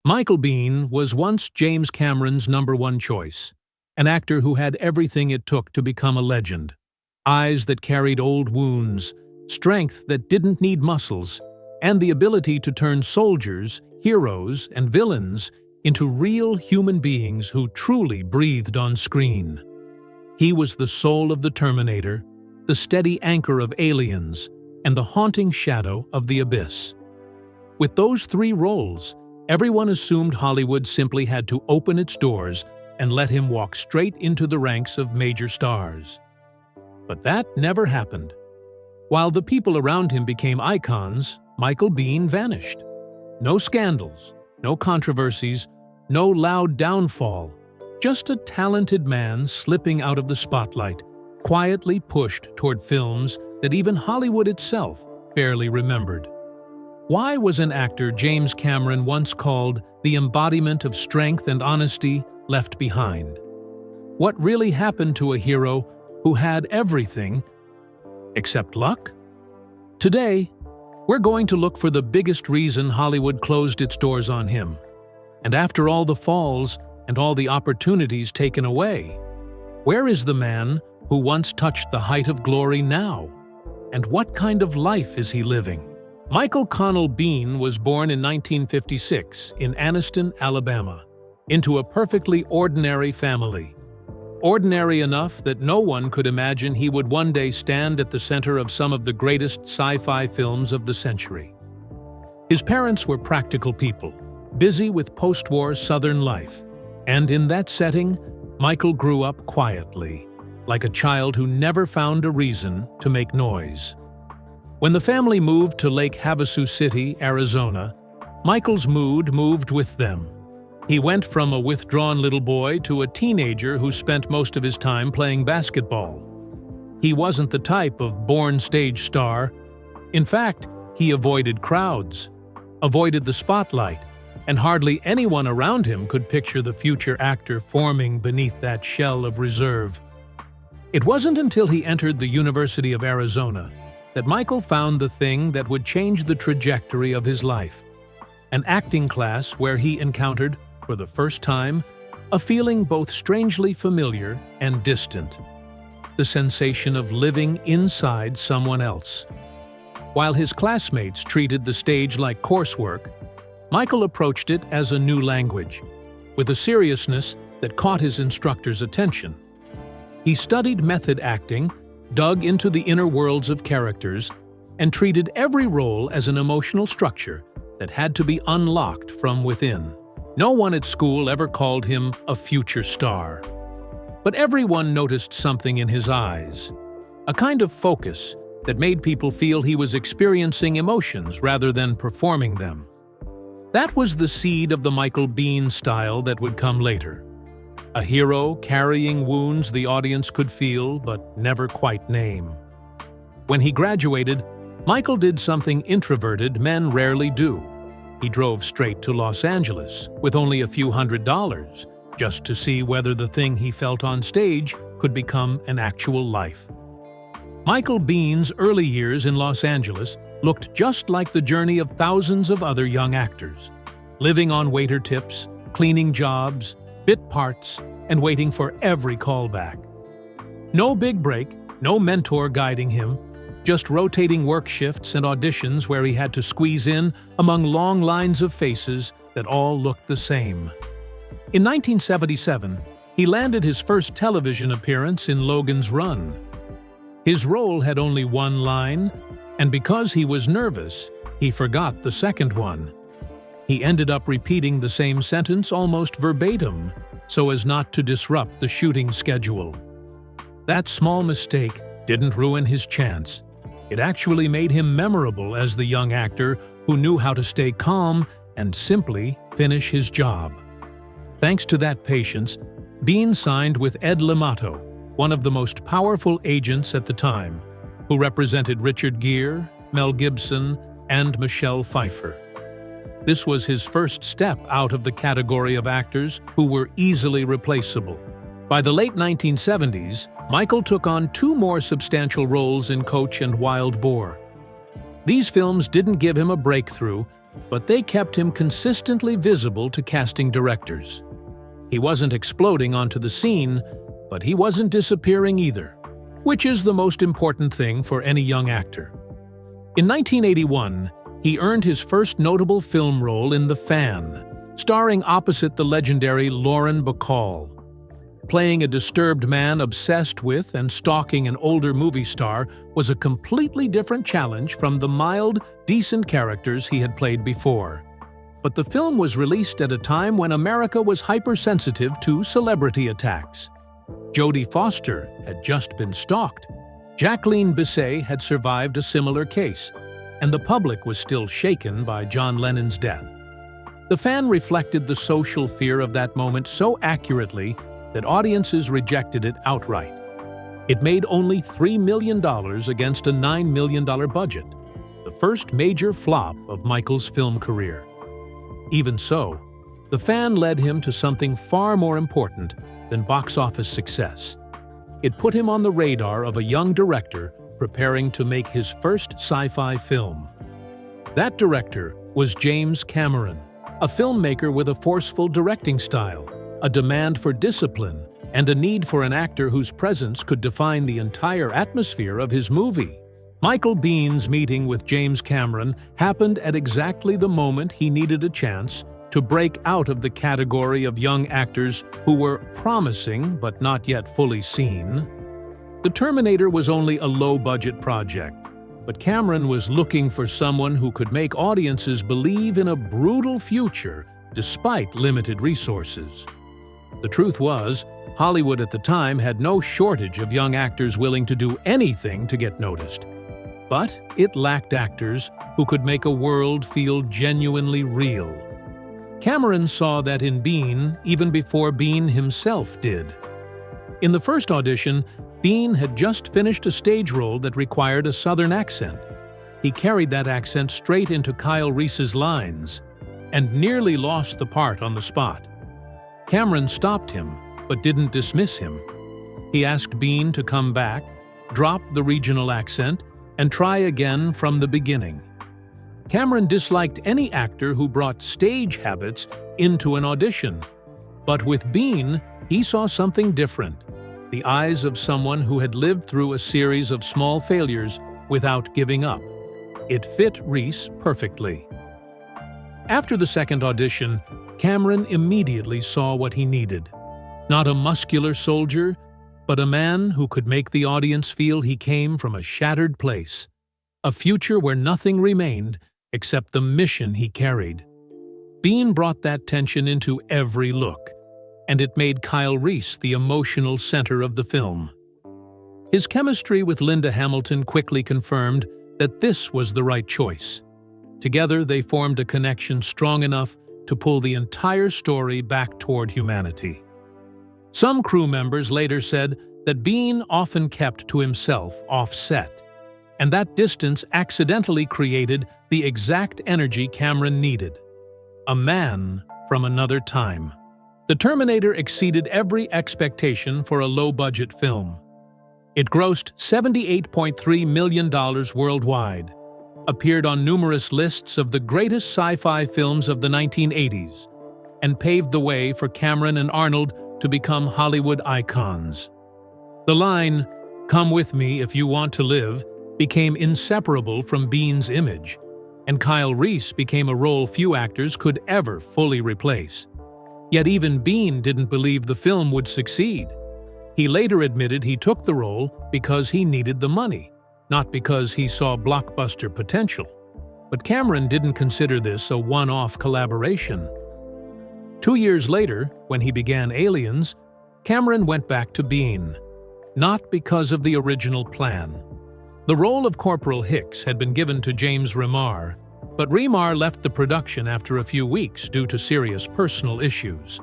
Michael Biehn was once James Cameron's #1 choice, an actor who had everything it took to become a legend. Eyes that carried old wounds, strength that didn't need muscles, and the ability to turn soldiers, heroes, and villains into real human beings who truly breathed on screen. He was the soul of the Terminator, the steady anchor of Aliens, and the haunting shadow of the Abyss. With those 3 roles, everyone assumed Hollywood simply had to open its doors and let him walk straight into the ranks of major stars. But that never happened. While the people around him became icons, Michael Biehn vanished. No scandals, no controversies, no loud downfall, just a talented man slipping out of the spotlight, quietly pushed toward films that even Hollywood itself barely remembered. Why was an actor James Cameron once called the embodiment of strength and honesty left behind? What really happened to a hero who had everything except luck? Today, we're going to look for the biggest reason Hollywood closed its doors on him. And after all the falls and all the opportunities taken away, where is the man who once touched the height of glory now? And what kind of life is he living? Michael Connell Biehn was born in 1956 in Anniston, Alabama, into a perfectly ordinary family. Ordinary enough that no one could imagine he would one day stand at the center of some of the greatest sci-fi films of the century. His parents were practical people, busy with post-war Southern life, and in that setting, Michael grew up quietly, like a child who never found a reason to make noise. When the family moved to Lake Havasu City, Arizona, Michael's mood moved with them. He went from a withdrawn little boy to a teenager who spent most of his time playing basketball. He wasn't the type of born stage star. In fact, he avoided crowds, avoided the spotlight, and hardly anyone around him could picture the future actor forming beneath that shell of reserve. It wasn't until he entered the University of Arizona that Michael found the thing that would change the trajectory of his life. An acting class where he encountered, for the first time, a feeling both strangely familiar and distant. The sensation of living inside someone else. While his classmates treated the stage like coursework, Michael approached it as a new language, with a seriousness that caught his instructor's attention. He studied method acting, dug into the inner worlds of characters, and treated every role as an emotional structure that had to be unlocked from within. No one at school ever called him a future star. But everyone noticed something in his eyes, a kind of focus that made people feel he was experiencing emotions rather than performing them. That was the seed of the Michael Biehn style that would come later. A hero carrying wounds the audience could feel but never quite name. When he graduated, Michael did something introverted men rarely do. He drove straight to Los Angeles with only a few $100s, just to see whether the thing he felt on stage could become an actual life. Michael Biehn's early years in Los Angeles looked just like the journey of thousands of other young actors, living on waiter tips, cleaning jobs, bit parts, and waiting for every callback. No big break, no mentor guiding him, just rotating work shifts and auditions where he had to squeeze in among long lines of faces that all looked the same. In 1977, he landed his first television appearance in Logan's Run. His role had only one line, and because he was nervous, he forgot the second one. He ended up repeating the same sentence almost verbatim, so as not to disrupt the shooting schedule. That small mistake didn't ruin his chance. It actually made him memorable as the young actor who knew how to stay calm and simply finish his job. Thanks to that patience, Biehn signed with Ed Limato, one of the most powerful agents at the time, who represented Richard Gere, Mel Gibson, and Michelle Pfeiffer. This was his first step out of the category of actors who were easily replaceable. By the late 1970s, Michael took on two more substantial roles in Coach and Wild Boar. These films didn't give him a breakthrough, but they kept him consistently visible to casting directors. He wasn't exploding onto the scene, but he wasn't disappearing either, which is the most important thing for any young actor. In 1981, he earned his first notable film role in The Fan, starring opposite the legendary Lauren Bacall. Playing a disturbed man obsessed with and stalking an older movie star was a completely different challenge from the mild, decent characters he had played before. But the film was released at a time when America was hypersensitive to celebrity attacks. Jodie Foster had just been stalked. Jacqueline Bisset had survived a similar case, and the public was still shaken by John Lennon's death. The Fan reflected the social fear of that moment so accurately that audiences rejected it outright. It made only $3 million against a $9 million budget, the first major flop of Michael's film career. Even so, The Fan led him to something far more important than box office success. It put him on the radar of a young director preparing to make his first sci-fi film. That director was James Cameron, a filmmaker with a forceful directing style, a demand for discipline, and a need for an actor whose presence could define the entire atmosphere of his movie. Michael Biehn's meeting with James Cameron happened at exactly the moment he needed a chance to break out of the category of young actors who were promising but not yet fully seen. The Terminator was only a low-budget project, but Cameron was looking for someone who could make audiences believe in a brutal future despite limited resources. The truth was, Hollywood at the time had no shortage of young actors willing to do anything to get noticed. But it lacked actors who could make a world feel genuinely real. Cameron saw that in Biehn even before Biehn himself did. In the first audition, Biehn had just finished a stage role that required a Southern accent. He carried that accent straight into Kyle Reese's lines and nearly lost the part on the spot. Cameron stopped him, but didn't dismiss him. He asked Biehn to come back, drop the regional accent, and try again from the beginning. Cameron disliked any actor who brought stage habits into an audition. But with Biehn, he saw something different. The eyes of someone who had lived through a series of small failures without giving up. It fit Reese perfectly. After the second audition, Cameron immediately saw what he needed. Not a muscular soldier, but a man who could make the audience feel he came from a shattered place, a future where nothing remained except the mission he carried. Biehn brought that tension into every look, and it made Kyle Reese the emotional center of the film. His chemistry with Linda Hamilton quickly confirmed that this was the right choice. Together, they formed a connection strong enough to pull the entire story back toward humanity. Some crew members later said that Biehn often kept to himself off-set, and that distance accidentally created the exact energy Cameron needed. A man from another time. The Terminator exceeded every expectation for a low-budget film. It grossed $78.3 million worldwide, appeared on numerous lists of the greatest sci-fi films of the 1980s, and paved the way for Cameron and Arnold to become Hollywood icons. The line, "Come with me if you want to live," became inseparable from Biehn's image, and Kyle Reese became a role few actors could ever fully replace. Yet even Biehn didn't believe the film would succeed. He later admitted he took the role because he needed the money, not because he saw blockbuster potential. But Cameron didn't consider this a one-off collaboration. 2 years later, when he began Aliens, Cameron went back to Biehn, not because of the original plan. The role of Corporal Hicks had been given to James Remar, but Remar left the production after a few weeks due to serious personal issues.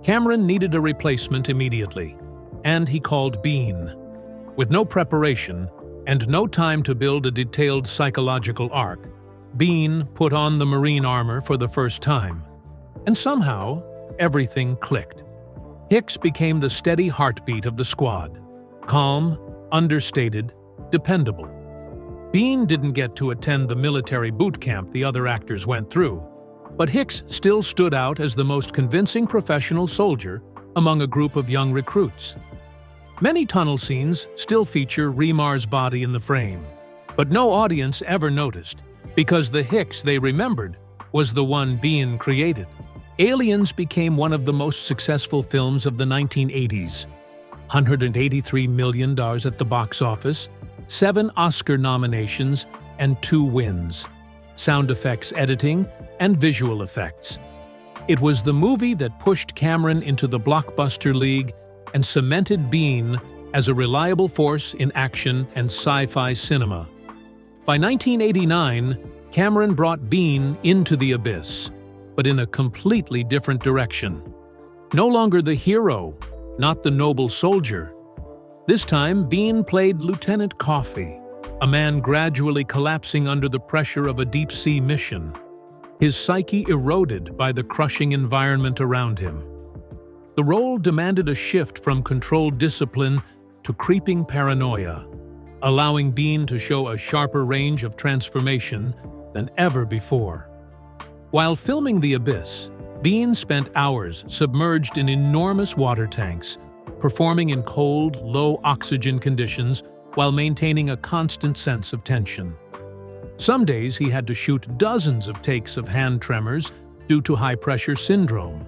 Cameron needed a replacement immediately, and he called Biehn. With no preparation and no time to build a detailed psychological arc, Biehn put on the Marine armor for the first time. And somehow, everything clicked. Hicks became the steady heartbeat of the squad. Calm, understated, dependable. Biehn didn't get to attend the military boot camp the other actors went through, but Hicks still stood out as the most convincing professional soldier among a group of young recruits. Many tunnel scenes still feature Remar's body in the frame, but no audience ever noticed, because the Hicks they remembered was the one Biehn created. Aliens became one of the most successful films of the 1980s. $183 million at the box office, 7 Oscar nominations, and 2 wins. Sound effects editing and visual effects. It was the movie that pushed Cameron into the blockbuster league and cemented Biehn as a reliable force in action and sci-fi cinema. By 1989, Cameron brought Biehn into the abyss, but in a completely different direction. No longer the hero, not the noble soldier. This time, Biehn played Lieutenant Coffey, a man gradually collapsing under the pressure of a deep-sea mission, his psyche eroded by the crushing environment around him. The role demanded a shift from controlled discipline to creeping paranoia, allowing Biehn to show a sharper range of transformation than ever before. While filming The Abyss, Biehn spent hours submerged in enormous water tanks, performing in cold, low-oxygen conditions while maintaining a constant sense of tension. Some days he had to shoot dozens of takes of hand tremors due to high-pressure syndrome,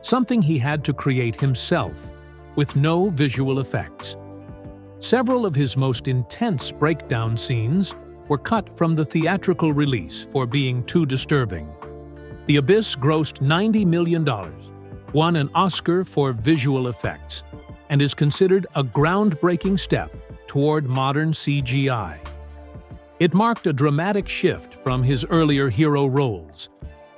something he had to create himself, with no visual effects. Several of his most intense breakdown scenes were cut from the theatrical release for being too disturbing. The Abyss grossed $90 million, won an Oscar for visual effects, and is considered a groundbreaking step toward modern CGI. It marked a dramatic shift from his earlier hero roles,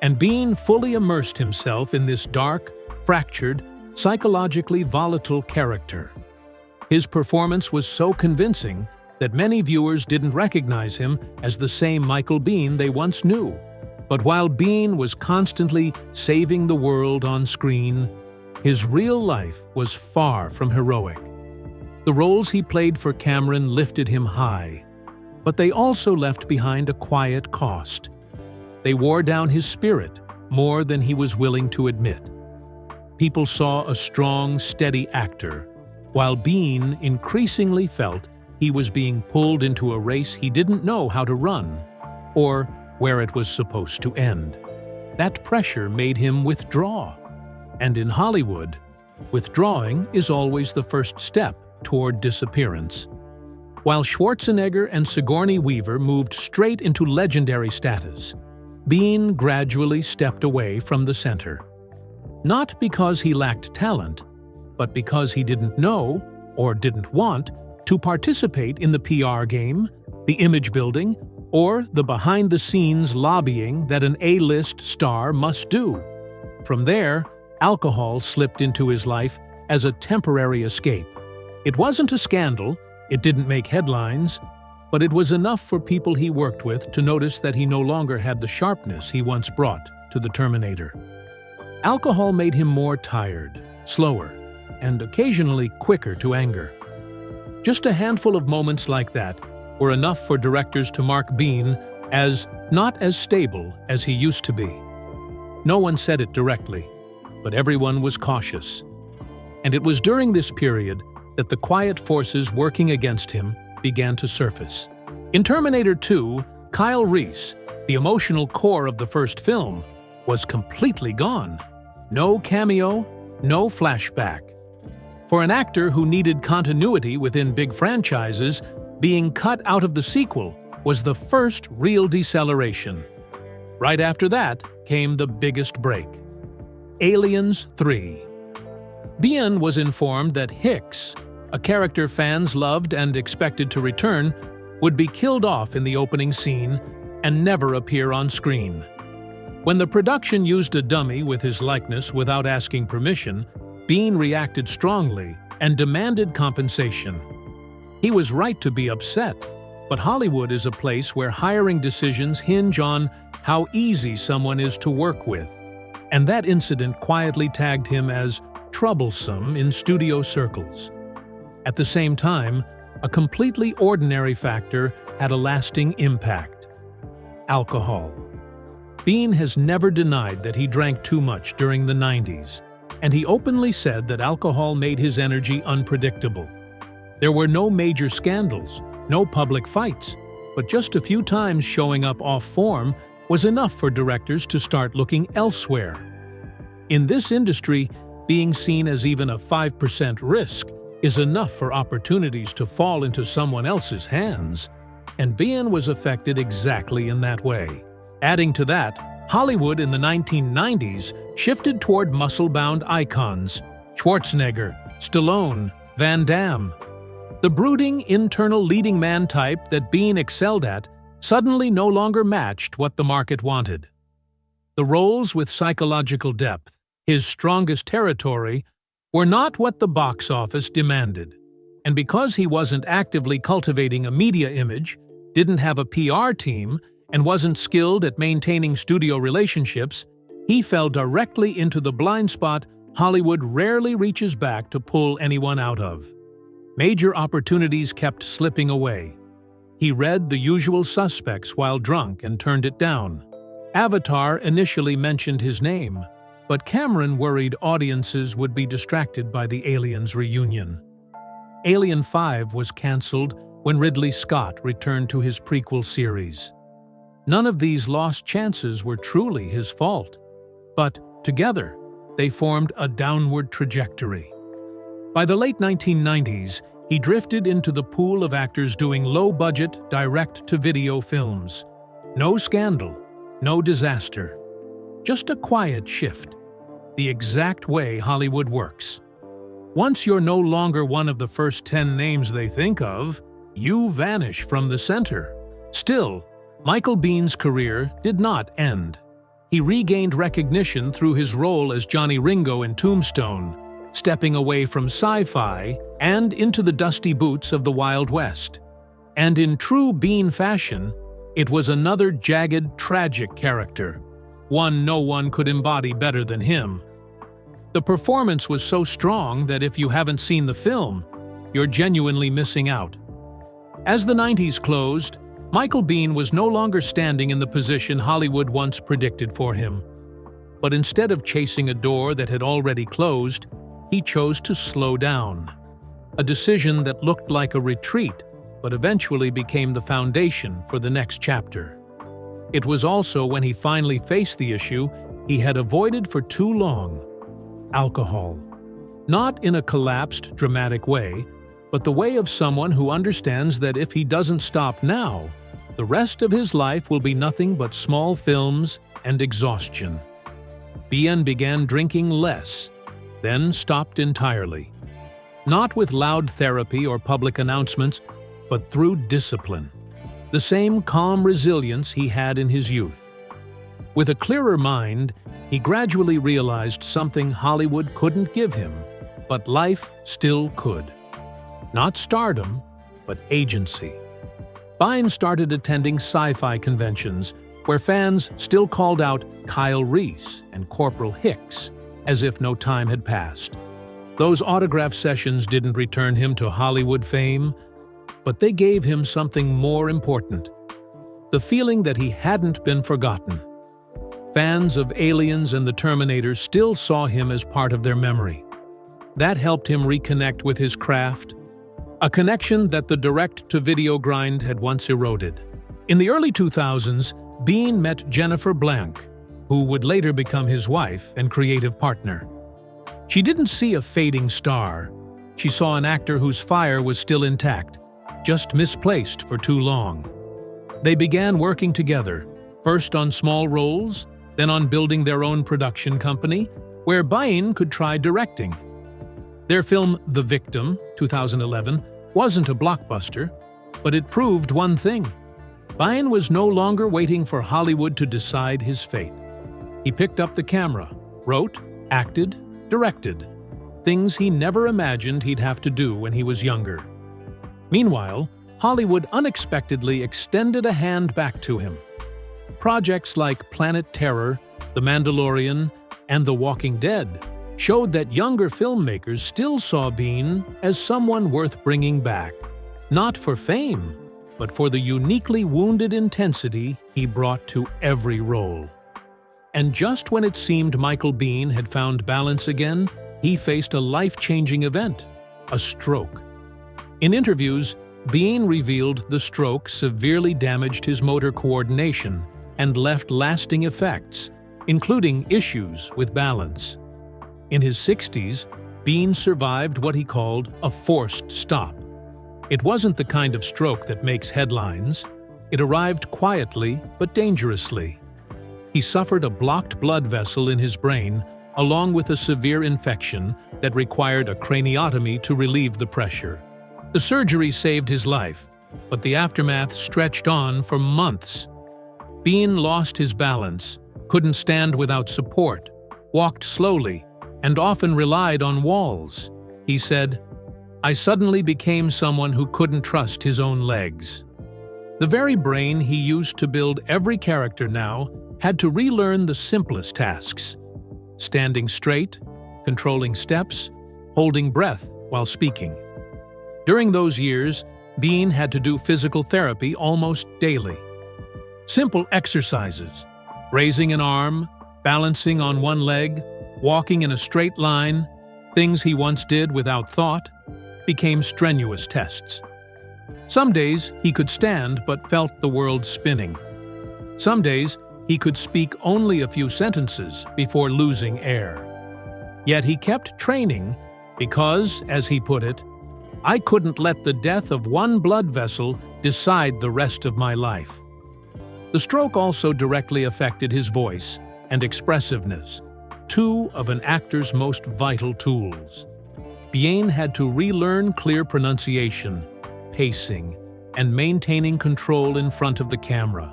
and Biehn fully immersed himself in this dark, fractured, psychologically volatile character. His performance was so convincing that many viewers didn't recognize him as the same Michael Biehn they once knew. But while Biehn was constantly saving the world on screen, his real life was far from heroic. The roles he played for Cameron lifted him high, but they also left behind a quiet cost. They wore down his spirit more than he was willing to admit. People saw a strong, steady actor, while Biehn increasingly felt he was being pulled into a race he didn't know how to run, or where it was supposed to end. That pressure made him withdraw. And in Hollywood, withdrawing is always the first step toward disappearance. While Schwarzenegger and Sigourney Weaver moved straight into legendary status, Biehn gradually stepped away from the center. Not because he lacked talent, but because he didn't know, or didn't want, to participate in the PR game, the image building, or the behind-the-scenes lobbying that an A-list star must do. From there, alcohol slipped into his life as a temporary escape. It wasn't a scandal, it didn't make headlines, but it was enough for people he worked with to notice that he no longer had the sharpness he once brought to the Terminator. Alcohol made him more tired, slower, and occasionally quicker to anger. Just a handful of moments like that were enough for directors to mark Biehn as not as stable as he used to be. No one said it directly, but everyone was cautious. And it was during this period that the quiet forces working against him began to surface. In Terminator 2, Kyle Reese, the emotional core of the first film, was completely gone. No cameo, no flashback. For an actor who needed continuity within big franchises, being cut out of the sequel was the first real deceleration. Right after that came the biggest break. Aliens 3. Biehn was informed that Hicks, a character fans loved and expected to return, would be killed off in the opening scene and never appear on screen. When the production used a dummy with his likeness without asking permission, Biehn reacted strongly and demanded compensation. He was right to be upset, but Hollywood is a place where hiring decisions hinge on how easy someone is to work with, and that incident quietly tagged him as troublesome in studio circles. At the same time, a completely ordinary factor had a lasting impact: alcohol. Biehn has never denied that he drank too much during the 90s, and he openly said that alcohol made his energy unpredictable. There were no major scandals, no public fights, but just a few times showing up off form was enough for directors to start looking elsewhere. In this industry, being seen as even a 5% risk is enough for opportunities to fall into someone else's hands, and Biehn was affected exactly in that way. Adding to that, Hollywood in the 1990s shifted toward muscle-bound icons: Schwarzenegger, Stallone, Van Damme. The brooding, internal leading man type that Biehn excelled at suddenly no longer matched what the market wanted. The roles with psychological depth, his strongest territory, were not what the box office demanded. And because he wasn't actively cultivating a media image, didn't have a PR team, and wasn't skilled at maintaining studio relationships, he fell directly into the blind spot Hollywood rarely reaches back to pull anyone out of. Major opportunities kept slipping away. He read The Usual Suspects while drunk and turned it down. Avatar initially mentioned his name, but Cameron worried audiences would be distracted by the Aliens reunion. Alien 5 was cancelled when Ridley Scott returned to his prequel series. None of these lost chances were truly his fault, but together they formed a downward trajectory. By the late 1990s, he drifted into the pool of actors doing low-budget, direct-to-video films. No scandal, no disaster. Just a quiet shift. The exact way Hollywood works. Once you're no longer one of the first 10 names they think of, you vanish from the center. Still, Michael Biehn's career did not end. He regained recognition through his role as Johnny Ringo in Tombstone, stepping away from sci-fi and into the dusty boots of the Wild West. And in true Biehn fashion, it was another jagged, tragic character, one no one could embody better than him. The performance was so strong that if you haven't seen the film, you're genuinely missing out. As the 90s closed, Michael Biehn was no longer standing in the position Hollywood once predicted for him. But instead of chasing a door that had already closed, he chose to slow down. A decision that looked like a retreat, but eventually became the foundation for the next chapter. It was also when he finally faced the issue he had avoided for too long: alcohol. Not in a collapsed, dramatic way, but the way of someone who understands that if he doesn't stop now, the rest of his life will be nothing but small films and exhaustion. Biehn began drinking less, then stopped entirely. Not with loud therapy or public announcements, but through discipline. The same calm resilience he had in his youth. With a clearer mind, he gradually realized something Hollywood couldn't give him, but life still could. Not stardom, but agency. Biehn started attending sci-fi conventions where fans still called out Kyle Reese and Corporal Hicks as if no time had passed. Those autograph sessions didn't return him to Hollywood fame, but they gave him something more important: the feeling that he hadn't been forgotten. Fans of Aliens and the Terminator still saw him as part of their memory. That helped him reconnect with his craft, a connection that the direct-to-video grind had once eroded. In the early 2000s, Biehn met Jennifer Blanc, who would later become his wife and creative partner. She didn't see a fading star. She saw an actor whose fire was still intact, just misplaced for too long. They began working together, first on small roles, then on building their own production company, where Biehn could try directing. Their film The Victim, 2011, wasn't a blockbuster, but it proved one thing. Biehn was no longer waiting for Hollywood to decide his fate. He picked up the camera, wrote, acted, directed, things he never imagined he'd have to do when he was younger. Meanwhile, Hollywood unexpectedly extended a hand back to him. Projects like Planet Terror, The Mandalorian, and The Walking Dead showed that younger filmmakers still saw Biehn as someone worth bringing back, not for fame, but for the uniquely wounded intensity he brought to every role. And just when it seemed Michael Biehn had found balance again, he faced a life-changing event, a stroke. In interviews, Biehn revealed the stroke severely damaged his motor coordination and left lasting effects, including issues with balance. In his 60s, Biehn survived what he called a forced stop. It wasn't the kind of stroke that makes headlines. It arrived quietly but dangerously. He suffered a blocked blood vessel in his brain, along with a severe infection that required a craniotomy to relieve the pressure. The surgery saved his life, but the aftermath stretched on for months. Biehn lost his balance, couldn't stand without support, walked slowly, and often relied on walls. He said, "I suddenly became someone who couldn't trust his own legs." The very brain he used to build every character now had to relearn the simplest tasks: standing straight, controlling steps, holding breath while speaking. During those years, Biehn had to do physical therapy almost daily. Simple exercises, raising an arm, balancing on one leg, walking in a straight line, things he once did without thought, became strenuous tests. Some days he could stand but felt the world spinning. Some days he could speak only a few sentences before losing air. Yet he kept training because, as he put it, "I couldn't let the death of one blood vessel decide the rest of my life." The stroke also directly affected his voice and expressiveness, two of an actor's most vital tools. Biehn had to relearn clear pronunciation, pacing, and maintaining control in front of the camera.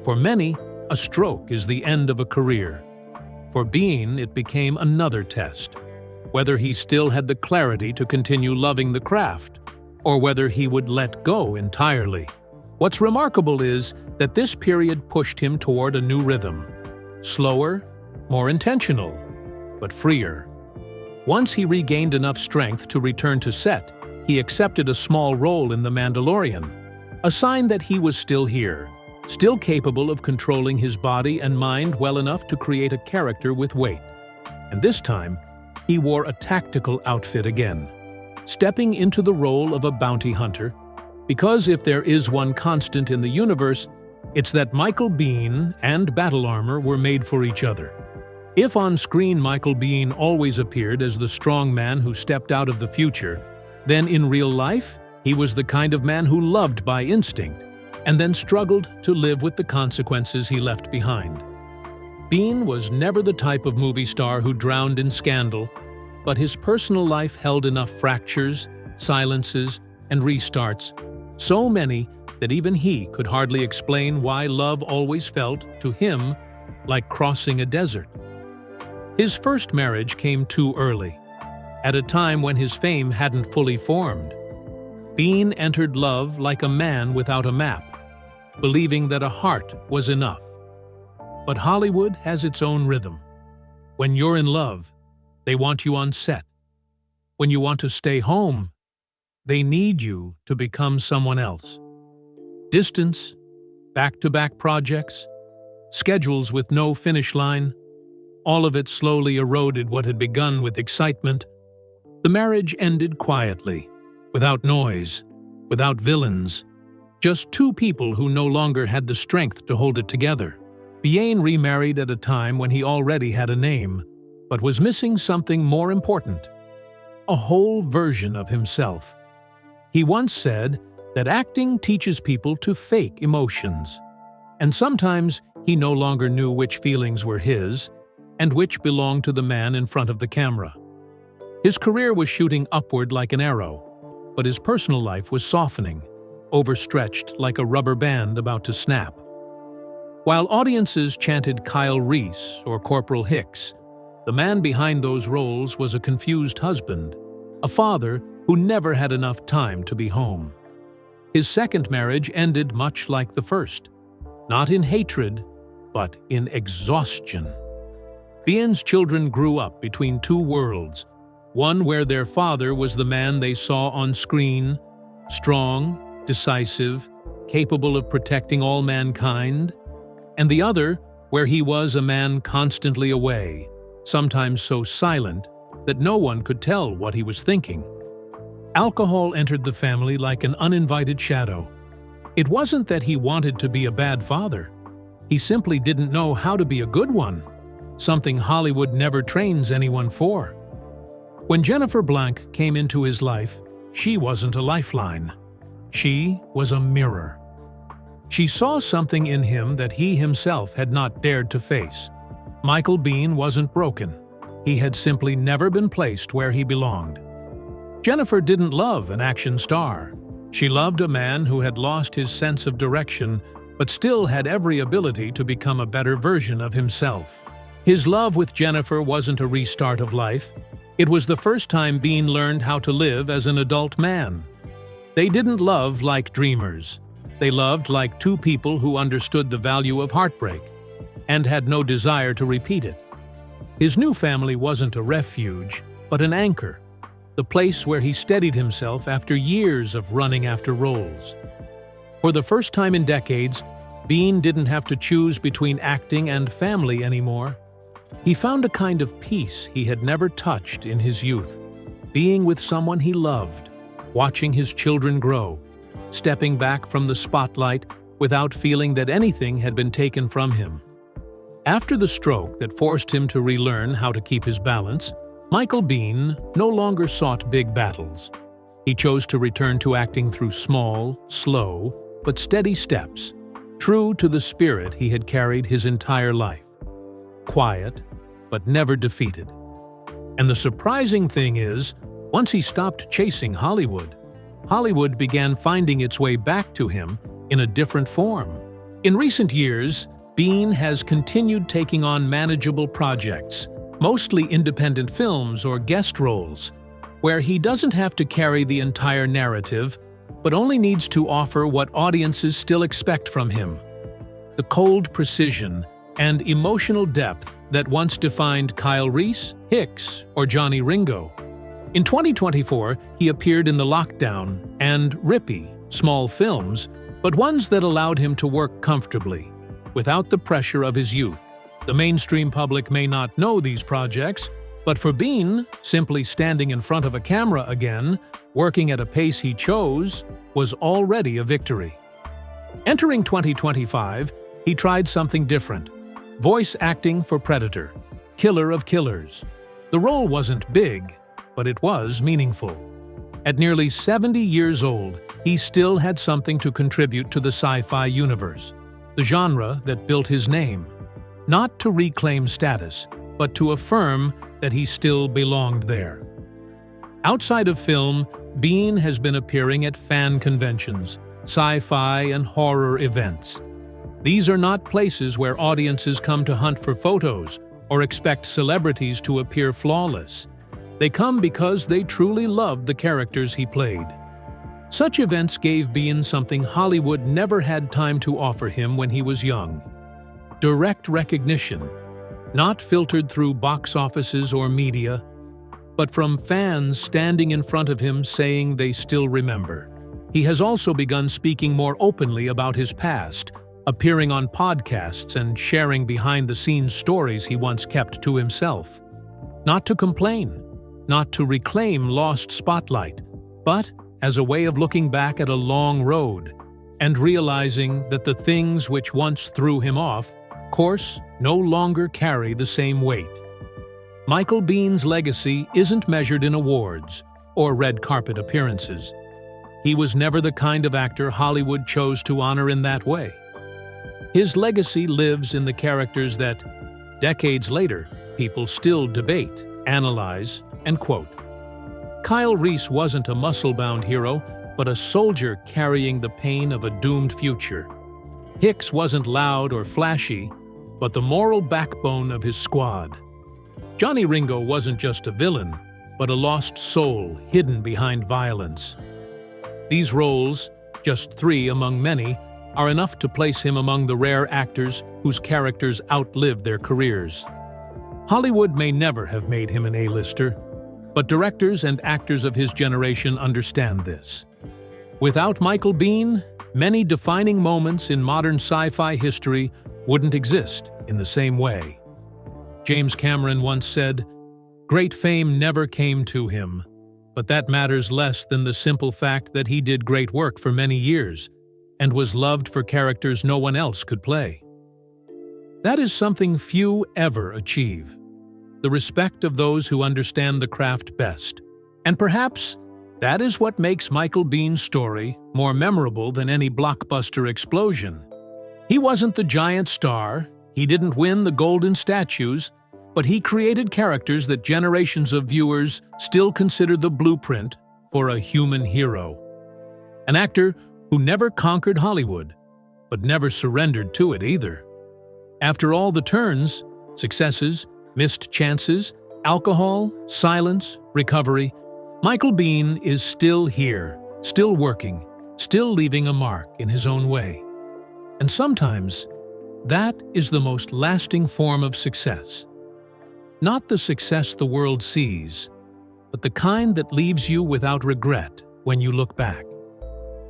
For many, a stroke is the end of a career. For Biehn, it became another test, whether he still had the clarity to continue loving the craft, or whether he would let go entirely. What's remarkable is that this period pushed him toward a new rhythm, slower, more intentional, but freer. Once he regained enough strength to return to set, he accepted a small role in The Mandalorian, a sign that he was still here, still capable of controlling his body and mind well enough to create a character with weight. And this time, he wore a tactical outfit again, stepping into the role of a bounty hunter, because if there is one constant in the universe, it's that Michael Biehn and battle armor were made for each other. If on screen Michael Biehn always appeared as the strong man who stepped out of the future, then in real life, he was the kind of man who loved by instinct, and then struggled to live with the consequences he left behind. Biehn was never the type of movie star who drowned in scandal, but his personal life held enough fractures, silences, and restarts, so many that even he could hardly explain why love always felt, to him, like crossing a desert. His first marriage came too early, at a time when his fame hadn't fully formed. Biehn entered love like a man without a map, believing that a heart was enough. But Hollywood has its own rhythm. When you're in love, they want you on set. When you want to stay home, they need you to become someone else. Distance, back-to-back projects, schedules with no finish line, all of it slowly eroded what had begun with excitement. The marriage ended quietly, without noise, without villains, just two people who no longer had the strength to hold it together. Biehn remarried at a time when he already had a name, but was missing something more important: a whole version of himself. He once said that acting teaches people to fake emotions, and sometimes he no longer knew which feelings were his and which belonged to the man in front of the camera. His career was shooting upward like an arrow, but his personal life was softening, overstretched like a rubber band about to snap. While audiences chanted Kyle Reese or Corporal Hicks, the man behind those roles was a confused husband, a father who never had enough time to be home. His second marriage ended much like the first, not in hatred, but in exhaustion. Biehn's children grew up between two worlds, one where their father was the man they saw on screen, strong, decisive, capable of protecting all mankind, and the other where he was a man constantly away, sometimes so silent that no one could tell what he was thinking. Alcohol entered the family like an uninvited shadow. It wasn't that he wanted to be a bad father. He simply didn't know how to be a good one, something Hollywood never trains anyone for. When Jennifer Blanc came into his life, she wasn't a lifeline. She was a mirror. She saw something in him that he himself had not dared to face. Michael Biehn wasn't broken. He had simply never been placed where he belonged. Jennifer didn't love an action star. She loved a man who had lost his sense of direction, but still had every ability to become a better version of himself. His love with Jennifer wasn't a restart of life. It was the first time Biehn learned how to live as an adult man. They didn't love like dreamers. They loved like two people who understood the value of heartbreak and had no desire to repeat it. His new family wasn't a refuge, but an anchor, the place where he steadied himself after years of running after roles. For the first time in decades, Biehn didn't have to choose between acting and family anymore. He found a kind of peace he had never touched in his youth, being with someone he loved, watching his children grow, stepping back from the spotlight without feeling that anything had been taken from him. After the stroke that forced him to relearn how to keep his balance, Michael Biehn no longer sought big battles. He chose to return to acting through small, slow, but steady steps, true to the spirit he had carried his entire life. Quiet, but never defeated. And the surprising thing is, once he stopped chasing Hollywood, Hollywood began finding its way back to him in a different form. In recent years, Biehn has continued taking on manageable projects, mostly independent films or guest roles, where he doesn't have to carry the entire narrative, but only needs to offer what audiences still expect from him: the cold precision and emotional depth that once defined Kyle Reese, Hicks, or Johnny Ringo. In 2024, he appeared in The Lockdown and Rippy, small films, but ones that allowed him to work comfortably, without the pressure of his youth. The mainstream public may not know these projects, but for Biehn, simply standing in front of a camera again, working at a pace he chose, was already a victory. Entering 2025, he tried something different: voice acting for Predator, Killer of Killers. The role wasn't big, but it was meaningful. At nearly 70 years old, he still had something to contribute to the sci-fi universe, the genre that built his name. Not to reclaim status, but to affirm that he still belonged there. Outside of film, Biehn has been appearing at fan conventions, sci-fi and horror events. These are not places where audiences come to hunt for photos or expect celebrities to appear flawless. They come because they truly loved the characters he played. Such events gave Biehn something Hollywood never had time to offer him when he was young: direct recognition, not filtered through box offices or media, but from fans standing in front of him saying they still remember. He has also begun speaking more openly about his past, appearing on podcasts and sharing behind-the-scenes stories he once kept to himself. Not to complain, not to reclaim lost spotlight, but as a way of looking back at a long road and realizing that the things which once threw him off course no longer carry the same weight. Michael Biehn's legacy isn't measured in awards or red carpet appearances. He was never the kind of actor Hollywood chose to honor in that way. His legacy lives in the characters that, decades later, people still debate, analyze, and quote. Kyle Reese wasn't a muscle-bound hero, but a soldier carrying the pain of a doomed future. Hicks wasn't loud or flashy, but the moral backbone of his squad. Johnny Ringo wasn't just a villain, but a lost soul hidden behind violence. These roles, just 3 among many, are enough to place him among the rare actors whose characters outlived their careers. Hollywood may never have made him an A-lister, but directors and actors of his generation understand this. Without Michael Biehn, many defining moments in modern sci-fi history wouldn't exist in the same way. James Cameron once said, "Great fame never came to him, but that matters less than the simple fact that he did great work for many years and was loved for characters no one else could play." That is something few ever achieve, the respect of those who understand the craft best. And perhaps that is what makes Michael Biehn's story more memorable than any blockbuster explosion. He wasn't the giant star, he didn't win the golden statues, but he created characters that generations of viewers still consider the blueprint for a human hero. An actor who never conquered Hollywood, but never surrendered to it either. After all the turns, successes, missed chances, alcohol, silence, recovery, Michael Biehn is still here, still working, still leaving a mark in his own way. And sometimes, that is the most lasting form of success. Not the success the world sees, but the kind that leaves you without regret when you look back.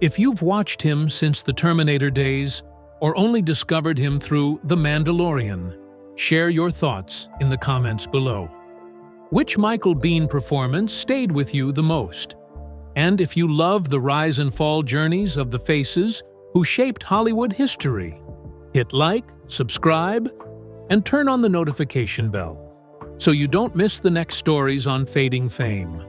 If you've watched him since the Terminator days, or only discovered him through The Mandalorian, share your thoughts in the comments below. Which Michael Biehn performance stayed with you the most? And if you love the rise and fall journeys of the faces who shaped Hollywood history, hit like, subscribe, and turn on the notification bell so you don't miss the next stories on Fading Fame.